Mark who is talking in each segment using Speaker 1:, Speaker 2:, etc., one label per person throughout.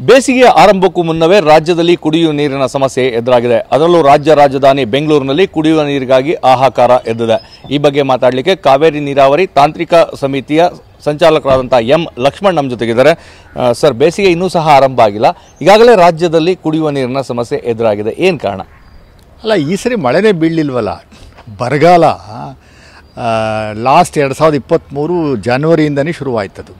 Speaker 1: ಬೇಸಿಗೆ ಆರಂಭಕ್ಕೂ ಮುನ್ನವೇ ರಾಜ್ಯದಲ್ಲಿ ಕುಡಿಯುವ ನೀರಿನ ಸಮಸ್ಯೆ ಎದುರಾಗಿದೆ. ಅದರಲ್ಲೂ ರಾಜ್ಯ ರಾಜಧಾನಿ ಬೆಂಗಳೂರಿನಲ್ಲಿ ಕುಡಿಯುವ ನೀರಿಗಾಗಿ ಹಾಹಾಕಾರ ಎದ್ದಿದೆ. ಈ ಬಗ್ಗೆ ಮಾತಾಡಲಿಕ್ಕೆ ಕಾವೇರಿ ನೀರಾವರಿ ತಾಂತ್ರಿಕ ಸಮಿತಿಯ ಸಂಚಾಲಕರಾದಂಥ ಎಂ ಲಕ್ಷ್ಮಣ್ ನಮ್ಮ ಜೊತೆಗಿದ್ದಾರೆ. ಸರ್, ಬೇಸಿಗೆ ಇನ್ನೂ ಸಹ ಆರಂಭ ಆಗಿಲ್ಲ, ಈಗಾಗಲೇ ರಾಜ್ಯದಲ್ಲಿ ಕುಡಿಯುವ ನೀರಿನ ಸಮಸ್ಯೆ ಎದುರಾಗಿದೆ, ಏನು ಕಾರಣ?
Speaker 2: ಅಲ್ಲ, ಈ ಸರಿ ಮಳೆನೇ ಬೀಳಲಿಲ್ವಲ್ಲ. ಬರಗಾಲ ಲಾಸ್ಟ್ 2023 ಜನವರಿಯಿಂದನೇ ಶುರುವಾಯ್ತದು.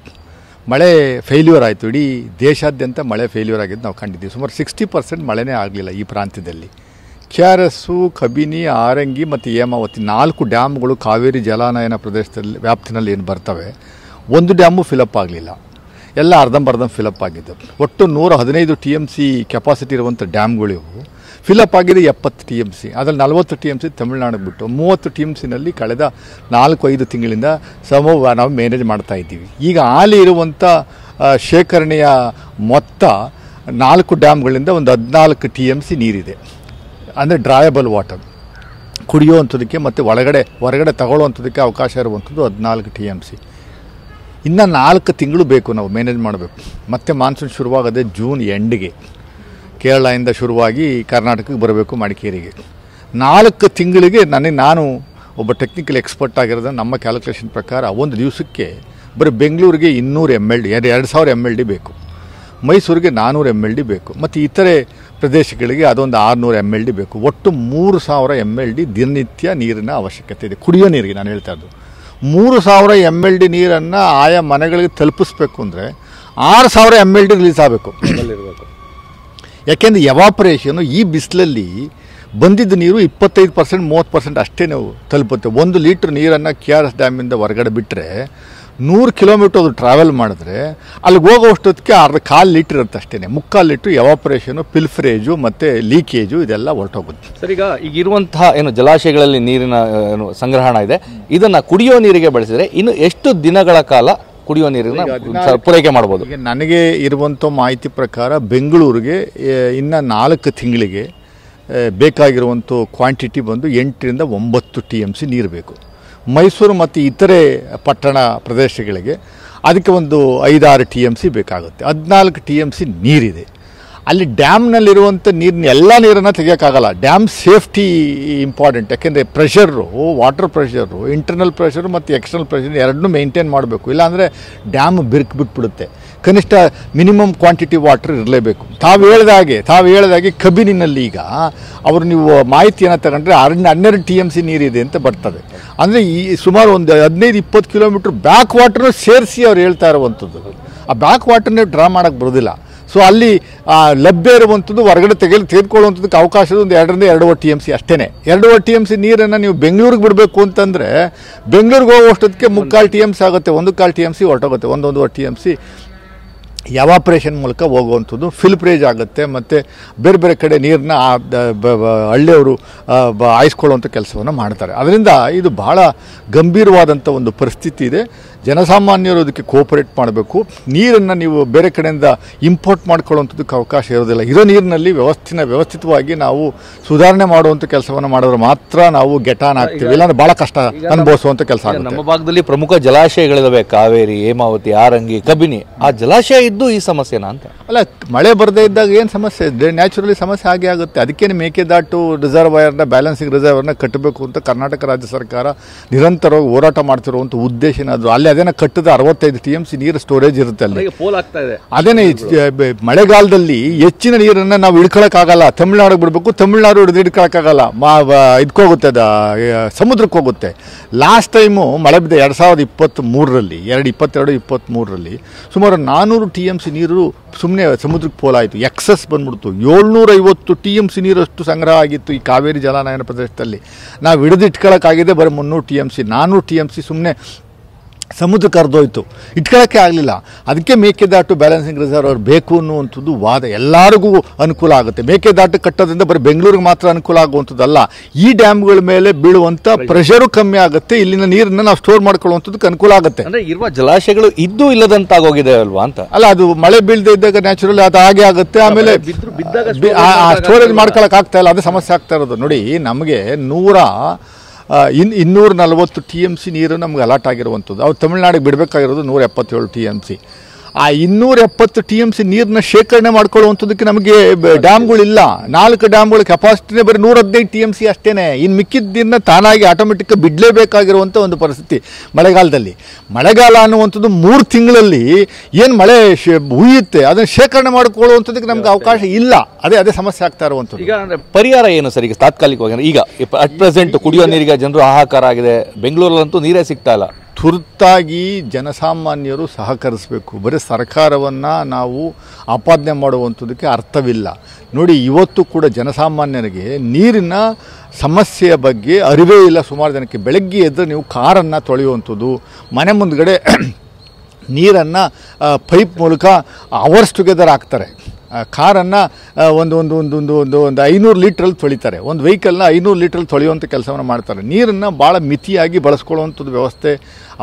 Speaker 2: ಮಳೆ ಫೇಲ್ಯೂರ್ ಆಯಿತು. ಇಡೀ ದೇಶಾದ್ಯಂತ ಮಳೆ ಫೇಲ್ಯೂರ್ ಆಗಿದ್ದು ನಾವು ಕಂಡಿದ್ದೀವಿ. ಸುಮಾರು 60% ಮಳೆನೇ ಆಗಲಿಲ್ಲ ಈ ಪ್ರಾಂತ್ಯದಲ್ಲಿ. KRS, ಕಬಿನಿ, ಆರಂಗಿ ಮತ್ತು ಹೇಮಾವತಿ 4 ಡ್ಯಾಮ್ಗಳು ಕಾವೇರಿ ಜಲಾನಯನ ಪ್ರದೇಶದಲ್ಲಿ ವ್ಯಾಪ್ತಿನಲ್ಲಿ ಏನು ಬರ್ತವೆ, ಒಂದು ಡ್ಯಾಮು ಫಿಲಪ್ ಆಗಲಿಲ್ಲ. ಎಲ್ಲ ಅರ್ಧಂಬರ್ಧಂ ಫಿಲಪ್ ಆಗಿದ್ದು. ಒಟ್ಟು 115 TMC ಕೆಪಾಸಿಟಿ ಇರುವಂಥ ಡ್ಯಾಮ್ಗಳಿವು. ಫಿಲಪ್ ಆಗಿದೆ 70 TMC. ಅದರಲ್ಲಿ 40 TMC ತಮಿಳುನಾಡಿಗೆ ಬಿಟ್ಟು 30 TMCನಲ್ಲಿ ಕಳೆದ 4-5 ತಿಂಗಳಿಂದ ನಾವು ಮ್ಯಾನೇಜ್ ಮಾಡ್ತಾ ಇದ್ದೀವಿ. ಈಗ ಹಾಲಿ ಇರುವಂಥ ಶೇಖರಣೆಯ ಮೊತ್ತ 4 ಡ್ಯಾಮ್ಗಳಿಂದ ಒಂದು 14 TMC ನೀರಿದೆ. ಅಂದರೆ ಡ್ರಾಯಬಲ್ ವಾಟರ್ ಕುಡಿಯುವಂಥದ್ದಕ್ಕೆ ಮತ್ತು ಹೊರಗಡೆ ತಗೊಳ್ಳುವಂಥದ್ದಕ್ಕೆ ಅವಕಾಶ ಇರುವಂಥದ್ದು 14 TMC. ಇನ್ನು 4 ತಿಂಗಳು ಬೇಕು ನಾವು ಮ್ಯಾನೇಜ್ ಮಾಡಬೇಕು. ಮತ್ತು ಮಾನ್ಸೂನ್ ಶುರುವಾಗದೆ ಜೂನ್ ಎಂಡ್ಗೆ ಕೇರಳದಿಂದ ಶುರುವಾಗಿ ಕರ್ನಾಟಕಕ್ಕೆ ಬರಬೇಕು, ಮಡಿಕೇರಿಗೆ. 4 ತಿಂಗಳಿಗೆ ನಾನು ಒಬ್ಬ ಟೆಕ್ನಿಕಲ್ ಎಕ್ಸ್ಪರ್ಟ್ ಆಗಿರೋದು ನಮ್ಮ ಕ್ಯಾಲ್ಕುಲೇಷನ್ ಪ್ರಕಾರ ಒಂದು ದಿವಸಕ್ಕೆ ಬರೀ ಬೆಂಗಳೂರಿಗೆ 200 MLD 2000 MLD ಬೇಕು, ಮೈಸೂರಿಗೆ 400 MLD ಬೇಕು, ಮತ್ತು ಇತರೆ ಪ್ರದೇಶಗಳಿಗೆ ಅದೊಂದು 600 MLD ಬೇಕು. ಒಟ್ಟು 3000 MLD ದಿನನಿತ್ಯ ನೀರಿನ ಅವಶ್ಯಕತೆ ಇದೆ. ಕುಡಿಯೋ ನೀರಿಗೆ ನಾನು ಹೇಳ್ತಾ ಇದ್ದು 3000 MLD ನೀರನ್ನು ಆಯಾ ಮನೆಗಳಿಗೆ ತಲುಪಿಸ್ಬೇಕು ಅಂದರೆ 6000 MLD ರಿಲೀಸ್ ಆಗಬೇಕು. ಯಾಕೆಂದರೆ ಎವಾಪರೇಷನು ಈ ಬಿಸಿಲಲ್ಲಿ ಬಂದಿದ್ದ ನೀರು 25% 30% ಅಷ್ಟೇ ನಾವು ತಲುಪುತ್ತೆ. 1 ಲೀಟ್ರ್ ನೀರನ್ನು KRS ಡ್ಯಾಮಿಂದ ಹೊರಗಡೆ ಬಿಟ್ಟರೆ 100 ಕಿಲೋಮೀಟ್ರ್ ಅದು ಟ್ರಾವೆಲ್ ಮಾಡಿದ್ರೆ ಅಲ್ಲಿಗೆ ಹೋಗೋಷ್ಟೊತ್ತಿಗೆ 1/4 ಲೀಟ್ರ್ ಇರುತ್ತೆ ಅಷ್ಟೇ. 3/4 ಲೀಟ್ರ್ ಎವಾಪರೇಷನು, ಪಿಲ್ಫ್ರೇಜು ಮತ್ತು ಲೀಕೇಜು ಇದೆಲ್ಲ ಹೊರಟೋಗುತ್ತೆ.
Speaker 1: ಸರ್, ಈಗ ಈಗಿರುವಂತಹ ಜಲಾಶಯಗಳಲ್ಲಿ ನೀರಿನ ಸಂಗ್ರಹಣ ಇದೆ, ಇದನ್ನು ಕುಡಿಯೋ ನೀರಿಗೆ ಬಳಸಿದರೆ ಇನ್ನು ಎಷ್ಟು ದಿನಗಳ ಕಾಲ ಕುಡಿಯುವ ನೀರನ್ನು ಪೂರೈಕೆ ಮಾಡ್ಬೋದು?
Speaker 2: ಈಗ ನನಗೆ ಇರುವಂಥ ಮಾಹಿತಿ ಪ್ರಕಾರ ಬೆಂಗಳೂರಿಗೆ ಇನ್ನು 4 ತಿಂಗಳಿಗೆ ಬೇಕಾಗಿರುವಂಥ ಕ್ವಾಂಟಿಟಿ ಬಂದು 8ರಿಂದ 9 TMC ನೀರು ಬೇಕು. ಮೈಸೂರು ಮತ್ತು ಇತರೆ ಪಟ್ಟಣ ಪ್ರದೇಶಗಳಿಗೆ ಅದಕ್ಕೆ ಒಂದು 5-6 TMC ಬೇಕಾಗುತ್ತೆ. 14 TMC ನೀರಿದೆ. ಅಲ್ಲಿ ಡ್ಯಾಮ್ನಲ್ಲಿರುವಂಥ ಎಲ್ಲ ನೀರನ್ನು ತೆಗಿಯೋಕ್ಕಾಗಲ್ಲ. Dam safety important. ಯಾಕೆಂದರೆ pressure, water pressure, internal pressure ಮತ್ತು ಎಕ್ಸ್ಟರ್ನಲ್ ಪ್ರೆಷರ್ ಎರಡನ್ನೂ ಮೇಂಟೈನ್ ಮಾಡಬೇಕು. ಇಲ್ಲಾಂದರೆ ಡ್ಯಾಮ್ ಬಿಟ್ಬಿಡುತ್ತೆ. ಕನಿಷ್ಠ ಮಿನಿಮಮ್ ಕ್ವಾಂಟಿಟಿ ವಾಟರ್ ಇರಲೇಬೇಕು. ತಾವು ಹೇಳಿದಾಗೆ ಕಬಿನಿನಲ್ಲಿ ಈಗ ಅವರು ನೀವು ಮಾಹಿತಿಯನ್ನು ತಗೊಂಡ್ರೆ 12 TMC ನೀರಿದೆ ಅಂತ ಬರ್ತದೆ. ಅಂದರೆ ಈ ಸುಮಾರು ಒಂದು 15-20 ಕಿಲೋಮೀಟ್ರ್ ಬ್ಯಾಕ್ ವಾಟರ್ನು ಸೇರಿಸಿ ಅವ್ರು ಹೇಳ್ತಾ ಇರುವಂಥದ್ದು. ಆ ಬ್ಯಾಕ್ ವಾಟರ್ನೇ ಡ್ರಾ ಮಾಡೋಕ್ಕೆ ಬರೋದಿಲ್ಲ. ಸೊ ಅಲ್ಲಿ ಲಭ್ಯ ಇರುವಂಥದ್ದು ಹೊರಗಡೆ ತೆಗೆದುಕೊಳ್ಳುವಂಥದ್ದಕ್ಕೆ ಅವಕಾಶ ಒಂದು 2ರಿಂದ 2.5 TMC ಅಷ್ಟೇ. 2.5 TMC ನೀರನ್ನು ನೀವು ಬೆಂಗಳೂರಿಗೆ ಬಿಡಬೇಕು ಅಂತಂದರೆ ಬೆಂಗಳೂರಿಗೆ ಹೋಗೋಷ್ಟೊತ್ತಿಗೆ 3/4 TMC ಆಗುತ್ತೆ, 1/4 TMC ಹೊರಟೋಗುತ್ತೆ. 1-1.5 TMC ಎವಾಪರೇಷನ್ ಮೂಲಕ ಹೋಗುವಂಥದ್ದು ಫಿಲ್ಪ್ರೇಜ್ ಆಗುತ್ತೆ. ಮತ್ತು ಬೇರೆ ಕಡೆ ನೀರನ್ನ ಹಳ್ಳಿಯವರು ಹಾಯಿಸ್ಕೊಳ್ಳುವಂಥ ಕೆಲಸವನ್ನು ಮಾಡ್ತಾರೆ. ಅದರಿಂದ ಇದು ಬಹಳ ಗಂಭೀರವಾದಂಥ ಒಂದು ಪರಿಸ್ಥಿತಿ ಇದೆ. ಜನಸಾಮಾನ್ಯರು ಅದಕ್ಕೆ ಕೋಪರೇಟ್ ಮಾಡಬೇಕು. ನೀರನ್ನು ನೀವು ಬೇರೆ ಕಡೆಯಿಂದ ಇಂಪೋರ್ಟ್ ಮಾಡ್ಕೊಳ್ಳುವಂಥದ್ದಕ್ಕೆ ಅವಕಾಶ ಇರೋದಿಲ್ಲ. ಇರೋ ನೀರಿನಲ್ಲಿ ವ್ಯವಸ್ಥಿತವಾಗಿ ನಾವು ಸುಧಾರಣೆ ಮಾಡುವಂಥ ಕೆಲಸವನ್ನು ಮಾಡಿದ್ರೆ ಮಾತ್ರ ನಾವು ಗೆಟಾನ್ ಆಗ್ತೀವಿ, ಇಲ್ಲಾಂದ್ರೆ ಭಾಳ ಕಷ್ಟ ಅನುಭವಿಸುವಂಥ ಕೆಲಸ ಆಗುತ್ತೆ.
Speaker 1: ನಮ್ಮ ಭಾಗದಲ್ಲಿ ಪ್ರಮುಖ ಜಲಾಶಯಗಳಿದಾವೆ, ಕಾವೇರಿ, ಹೇಮಾವತಿ, ಆರಂಗಿ, ಕಬಿನಿ. ಆ ಜಲಾಶಯ ಇದ್ದು ಈ ಸಮಸ್ಯೆನಾ ಅಂತ? ಅಲ್ಲ,
Speaker 2: ಮಳೆ ಬರದೇ ಇದ್ದಾಗ ಏನು ಸಮಸ್ಯೆ ಇದೆ? ನ್ಯಾಚುರಲಿ ಸಮಸ್ಯೆ ಆಗೇ ಆಗುತ್ತೆ. ಅದಕ್ಕೇನು ಮೇಕೆದಾಟು ರಿಸರ್ವಾಯರ್ನ ಬ್ಯಾಲೆನ್ಸಿಂಗ್ ರಿಸರ್ವರ್ನ ಕಟ್ಟಬೇಕು ಅಂತ ಕರ್ನಾಟಕ ರಾಜ್ಯ ಸರ್ಕಾರ ನಿರಂತರವಾಗಿ ಹೋರಾಟ ಮಾಡ್ತಿರುವಂಥ ಉದ್ದೇಶ ಏನಾದರೂ ಅಲ್ಲಿ ಅದೇನ ಕಟ್ಟದ 65 TMC ನೀರು ಸ್ಟೋರೇಜ್ ಇರುತ್ತೆ ಅಲ್ಲಿ. ಅದೇನೇ ಮಳೆಗಾಲದಲ್ಲಿ ಹೆಚ್ಚಿನ ನೀರನ್ನು ನಾವು ಇಳ್ಕೊಳಕ್ಕಾಗಲ್ಲ. ತಮಿಳುನಾಡಿಗೆ ಬಿಡಬೇಕು, ತಮಿಳುನಾಡು ಹಿಡ್ಕೊಳಕ್ಕಾಗಲ್ಲ, ಇದಕ್ಕೋಗುತ್ತೆ, ಸಮುದ್ರಕ್ಕೆ ಹೋಗುತ್ತೆ. ಲಾಸ್ಟ್ ಟೈಮು ಮಳೆ ಬಿದ್ದ 2023ರಲ್ಲಿ 2022-23ರಲ್ಲಿ ಸುಮಾರು 400 TMC ನೀರು ಸುಮ್ಮನೆ ಸಮುದ್ರಕ್ಕೆ ಪೋಲಾಯಿತು. ಎಕ್ಸಸ್ ಬಂದ್ಬಿಡ್ತು. 750 TMC ನೀರಷ್ಟು ಸಂಗ್ರಹ ಆಗಿತ್ತು ಈ ಕಾವೇರಿ ಜಲಾನಯನ ಪ್ರದೇಶದಲ್ಲಿ. ನಾವು ಹಿಡಿದು ಇಟ್ಕೊಳ್ಳೋಕ್ಕಾಗಿದೆ ಬರೀ 300 TMC. 400 TMC ಸುಮ್ಮನೆ ಸಮುದ್ರಕ್ಕೆ ಹರಿದೋಯ್ತು, ಇಟ್ಕೊಳ್ಳೋಕ್ಕೆ ಆಗಲಿಲ್ಲ. ಅದಕ್ಕೆ ಮೇಕೆದಾಟು ಬ್ಯಾಲೆನ್ಸಿಂಗ್ ರಿಸರ್ವರ್ ಬೇಕು ಅನ್ನುವಂಥದ್ದು ವಾದ. ಎಲ್ಲರಿಗೂ ಅನುಕೂಲ ಆಗುತ್ತೆ. ಮೇಕೆದಾಟು ಕಟ್ಟೋದ್ರಿಂದ ಬರೀ ಬೆಂಗಳೂರಿಗೆ ಮಾತ್ರ ಅನುಕೂಲ ಆಗುವಂಥದ್ದಲ್ಲ, ಈ ಡ್ಯಾಮ್ಗಳ ಮೇಲೆ ಬೀಳುವಂಥ ಪ್ರೆಷರು ಕಮ್ಮಿ ಆಗುತ್ತೆ. ಇಲ್ಲಿನ ನೀರನ್ನು ನಾವು ಸ್ಟೋರ್ ಮಾಡ್ಕೊಳ್ಳುವಂಥದ್ದಕ್ಕೆ ಅನುಕೂಲ ಆಗುತ್ತೆ.
Speaker 1: ಅಂದರೆ ಇರುವ ಜಲಾಶಯಗಳು ಇದ್ದು ಇಲ್ಲದಂತಾಗೋಗಿದೆ ಅಲ್ವಾ ಅಂತ?
Speaker 2: ಅಲ್ಲ, ಅದು ಮಳೆ ಬೀಳದೇ ಇದ್ದಾಗ ನ್ಯಾಚುರಲಿ ಅದು ಹಾಗೆ ಆಗುತ್ತೆ. ಆಮೇಲೆ ಸ್ಟೋರೇಜ್ ಮಾಡ್ಕೊಳಕ್ಕೆ ಆಗ್ತಾ ಇಲ್ಲ, ಅದೇ ಸಮಸ್ಯೆ ಆಗ್ತಾ ಇರೋದು. ನೋಡಿ, ನಮಗೆ 240 TMC ನೀರು ನಮ್ಗೆ ಅಲಾಟ್ ಆಗಿರುವಂಥದ್ದು. ಅವ್ರು ತಮಿಳುನಾಡಿಗೆ ಬಿಡಬೇಕಾಗಿರೋದು 177 TMC. ಆ 270 TMC ನೀರನ್ನ ಶೇಖರಣೆ ಮಾಡ್ಕೊಳ್ಳುವಂಥದ್ದಕ್ಕೆ ನಮಗೆ ಡ್ಯಾಮ್ಗಳಿಲ್ಲ. 4 ಡ್ಯಾಮ್ಗಳ ಕೆಪಾಸಿಟಿನೇ ಬರೀ 115 TMC ಅಷ್ಟೇನೆ. ಇನ್ನು ಮಿಕ್ಕಿದ್ದನ್ನ ತಾನಾಗಿ ಆಟೋಮೆಟಿಕ್ ಬಿಡಲೇಬೇಕಾಗಿರುವಂಥ ಒಂದು ಪರಿಸ್ಥಿತಿ ಮಳೆಗಾಲದಲ್ಲಿ. ಮಳೆಗಾಲ ಅನ್ನುವಂಥದ್ದು 3 ತಿಂಗಳಲ್ಲಿ ಏನು ಮಳೆ ಹುಯ್ಯುತ್ತೆ ಅದನ್ನು ಶೇಖರಣೆ ಮಾಡಿಕೊಳ್ಳುವಂಥದ್ದಕ್ಕೆ ನಮ್ಗೆ ಅವಕಾಶ ಇಲ್ಲ. ಅದೇ ಸಮಸ್ಯೆ ಆಗ್ತಾ ಇರುವಂಥದ್ದು.
Speaker 1: ಈಗ ಪರಿಹಾರ ಏನು ಸರ್? ಈಗ ತಾತ್ಕಾಲಿಕವಾಗಿ ಈಗ ಅಟ್ ಪ್ರೆಸೆಂಟ್ ಕುಡಿಯೋ ನೀರಿಗೆ ಜನರು ಹಾಹಾಕಾರ ಆಗಿದೆ. ಬೆಂಗಳೂರಲ್ಲಂತೂ ನೀರೇ ಸಿಗ್ತಾ ಇಲ್ಲ.
Speaker 2: ತುರ್ತಾಗಿ ಜನಸಾಮಾನ್ಯರು ಸಹಕರಿಸಬೇಕು. ಬರೀ ಸರ್ಕಾರವನ್ನು ನಾವು ಆಪಾದನೆ ಮಾಡುವಂಥದ್ದಕ್ಕೆ ಅರ್ಥವಿಲ್ಲ. ನೋಡಿ, ಇವತ್ತು ಕೂಡ ಜನಸಾಮಾನ್ಯರಿಗೆ ನೀರಿನ ಸಮಸ್ಯೆಯ ಬಗ್ಗೆ ಅರಿವೇ ಇಲ್ಲ. ಸುಮಾರು ಜನಕ್ಕೆ ಬೆಳಗ್ಗೆ ಎದ್ದು ನೀವು ಕಾರನ್ನು ತೊಳೆಯುವಂಥದ್ದು, ಮನೆ ಮುಂದ್ಗಡೆ ನೀರನ್ನು ಪೈಪ್ ಮೂಲಕ ಅವರ್ಸ್ ಟುಗೆದರ್ ಹಾಕ್ತಾರೆ. ಕಾರನ್ನು ಒಂದು 500 ಲೀಟ್ರಲ್ಲಿ ತೊಳಿತಾರೆ. ಒಂದು ವೆಹಿಕಲ್ನ 500 ಲೀಟ್ರಲ್ಲಿ ತೊಳೆಯುವಂಥ ಕೆಲಸವನ್ನು ಮಾಡ್ತಾರೆ. ನೀರನ್ನು ಭಾಳ ಮಿತಿಯಾಗಿ ಬಳಸ್ಕೊಳ್ಳುವಂಥದ್ದು ವ್ಯವಸ್ಥೆ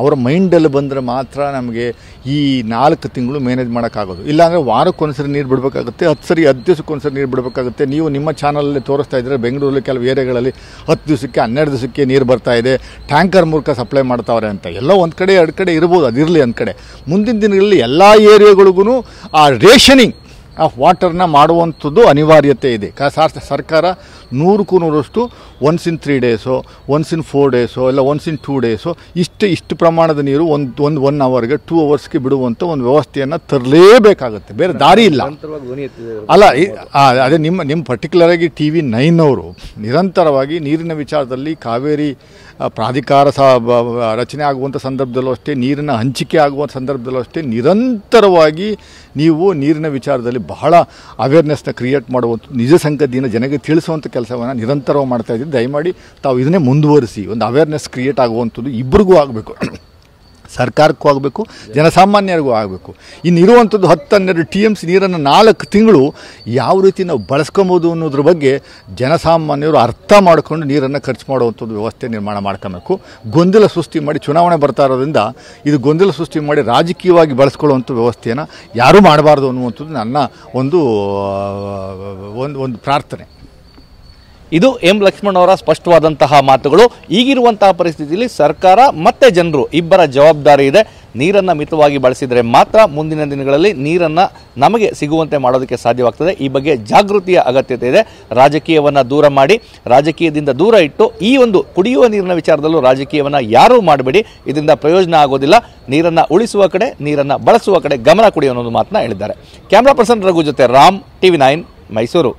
Speaker 2: ಅವರ ಮೈಂಡಲ್ಲಿ ಬಂದರೆ ಮಾತ್ರ ನಮಗೆ ಈ 4 ತಿಂಗಳು ಮ್ಯಾನೇಜ್ ಮಾಡೋಕ್ಕಾಗೋದು. ಇಲ್ಲಾಂದರೆ ವಾರಕ್ಕೊಂದ್ಸರಿ ನೀರು ಬಿಡಬೇಕಾಗುತ್ತೆ, 10 ದಿವಸಕ್ಕೊಂದ್ಸರಿ ನೀರು ಬಿಡಬೇಕಾಗುತ್ತೆ. ನೀವು ನಿಮ್ಮ ಚಾನಲಲ್ಲಿ ತೋರಿಸ್ತಾ ಇದ್ದರೆ ಬೆಂಗಳೂರಲ್ಲಿ ಕೆಲವು ಏರಿಯಾಗಳಲ್ಲಿ 10 ದಿವಸಕ್ಕೆ 12 ದಿವಸಕ್ಕೆ ನೀರು ಬರ್ತಾ ಇದೆ, ಟ್ಯಾಂಕರ್ ಮೂಲಕ ಸಪ್ಲೈ ಮಾಡ್ತಾವ್ರೆ ಅಂತ. ಎಲ್ಲ ಒಂದು ಕಡೆ 2 ಕಡೆ ಇರ್ಬೋದು, ಅದಿರಲಿ ಒಂದು ಕಡೆ. ಮುಂದಿನ ದಿನಗಳಲ್ಲಿ ಎಲ್ಲ ಏರಿಯಾಗಳಿಗೂ ಆ ರೇಷನಿಂಗ್ ಆಫ್ ವಾಟರ್ನ ಮಾಡುವಂಥದ್ದು ಅನಿವಾರ್ಯತೆ ಇದೆ. ಸರ್ಕಾರ 100ಕ್ಕೂ 100ರಷ್ಟು ಒನ್ಸ್ ಇನ್ 3 ಡೇಸೋ, ಒನ್ಸ್ ಇನ್ 4 ಡೇಸೋ, ಇಲ್ಲ ಒನ್ಸ್ ಇನ್ 2 ಡೇಸೋ ಇಷ್ಟು ಪ್ರಮಾಣದ ನೀರು ಒಂದು 1 ಅವರ್ಗೆ 2 ಅವರ್ಸ್ಗೆ ಬಿಡುವಂಥ ಒಂದು ವ್ಯವಸ್ಥೆಯನ್ನು ತರಲೇಬೇಕಾಗುತ್ತೆ. ಬೇರೆ ದಾರಿ ಇಲ್ಲ. ಅಲ್ಲ, ಅದೇ ನಿಮ್ಮ ಪರ್ಟಿಕ್ಯುಲರಾಗಿ TV9 ಅವರು ನಿರಂತರವಾಗಿ ನೀರಿನ ವಿಚಾರದಲ್ಲಿ ಕಾವೇರಿ ಪ್ರಾಧಿಕಾರ ರಚನೆ ಆಗುವಂಥ ಸಂದರ್ಭದಲ್ಲೂ ಅಷ್ಟೇ, ನೀರಿನ ಹಂಚಿಕೆ ಆಗುವಂಥ ಸಂದರ್ಭದಲ್ಲೂ ಅಷ್ಟೇ ನಿರಂತರವಾಗಿ ನೀವು ನೀರಿನ ವಿಚಾರದಲ್ಲಿ ಬಹಳ ಅವೇರ್ನೆಸ್ನ ಕ್ರಿಯೇಟ್ ಮಾಡುವಂಥ ನಿಜ ಸಂಗತಿಯನ್ನು ಜನಕ್ಕೆ ತಿಳಿಸುವಂಥ ಕೆಲಸವನ್ನು ನಿರಂತರವಾಗಿ ಮಾಡ್ತಾ ಇದ್ದೀವಿ. ದಯಮಾಡಿ ತಾವು ಇದನ್ನೇ ಮುಂದುವರಿಸಿ. ಒಂದು ಅವೇರ್ನೆಸ್ ಕ್ರಿಯೇಟ್ ಆಗುವಂಥದ್ದು ಇಬ್ಬರಿಗೂ ಆಗಬೇಕು, ಸರ್ಕಾರಕ್ಕೂ ಆಗಬೇಕು, ಜನಸಾಮಾನ್ಯರಿಗೂ ಆಗಬೇಕು. ಇನ್ನಿರುವಂಥದ್ದು 10-12 TMC ನೀರನ್ನು 4 ತಿಂಗಳು ಯಾವ ರೀತಿ ನಾವು ಬಳಸ್ಕೊಬೋದು ಅನ್ನೋದ್ರ ಬಗ್ಗೆ ಜನಸಾಮಾನ್ಯರು ಅರ್ಥ ಮಾಡಿಕೊಂಡು ನೀರನ್ನು ಖರ್ಚು ಮಾಡುವಂಥದ್ದು ವ್ಯವಸ್ಥೆ ನಿರ್ಮಾಣ ಮಾಡ್ಕೊಬೇಕು. ಗೊಂದಲ ಸೃಷ್ಟಿ ಮಾಡಿ, ಚುನಾವಣೆ ಬರ್ತಾ ಇರೋದ್ರಿಂದ ಇದು ಗೊಂದಲ ಸೃಷ್ಟಿ ಮಾಡಿ ರಾಜಕೀಯವಾಗಿ ಬಳಸ್ಕೊಳ್ಳುವಂಥ ವ್ಯವಸ್ಥೆಯನ್ನು ಯಾರೂ ಮಾಡಬಾರ್ದು ಅನ್ನುವಂಥದ್ದು ನನ್ನ ಒಂದು ಪ್ರಾರ್ಥನೆ.
Speaker 1: ಇದು ಎಂ ಲಕ್ಷ್ಮಣ್ ಅವರ ಸ್ಪಷ್ಟವಾದಂತಹ ಮಾತುಗಳು. ಈಗಿರುವಂತಹ ಪರಿಸ್ಥಿತಿಯಲ್ಲಿ ಸರ್ಕಾರ ಮತ್ತೆ ಜನರು ಇಬ್ಬರ ಜವಾಬ್ದಾರಿ ಇದೆ. ನೀರನ್ನು ಮಿತವಾಗಿ ಬಳಸಿದರೆ ಮಾತ್ರ ಮುಂದಿನ ದಿನಗಳಲ್ಲಿ ನೀರನ್ನು ನಮಗೆ ಸಿಗುವಂತೆ ಮಾಡೋದಕ್ಕೆ ಸಾಧ್ಯವಾಗ್ತದೆ. ಈ ಬಗ್ಗೆ ಜಾಗೃತಿಯ ಅಗತ್ಯತೆ ಇದೆ. ರಾಜಕೀಯವನ್ನು ದೂರ ಮಾಡಿ, ರಾಜಕೀಯದಿಂದ ದೂರ ಇಟ್ಟು ಈ ಒಂದು ಕುಡಿಯುವ ನೀರಿನ ವಿಚಾರದಲ್ಲೂ ರಾಜಕೀಯವನ್ನು ಯಾರೂ ಮಾಡಬೇಡಿ. ಇದರಿಂದ ಪ್ರಯೋಜನ ಆಗೋದಿಲ್ಲ. ನೀರನ್ನು ಉಳಿಸುವ ಕಡೆ, ನೀರನ್ನು ಬಳಸುವ ಕಡೆ ಗಮನ ಕೊಡಿ ಅನ್ನೋದು ಮಾತನ್ನ ಹೇಳಿದ್ದಾರೆ. ಕ್ಯಾಮ್ರಾ ಪರ್ಸನ್ ರಘು ಜೊತೆ ರಾಮ್, TV9 ಮೈಸೂರು.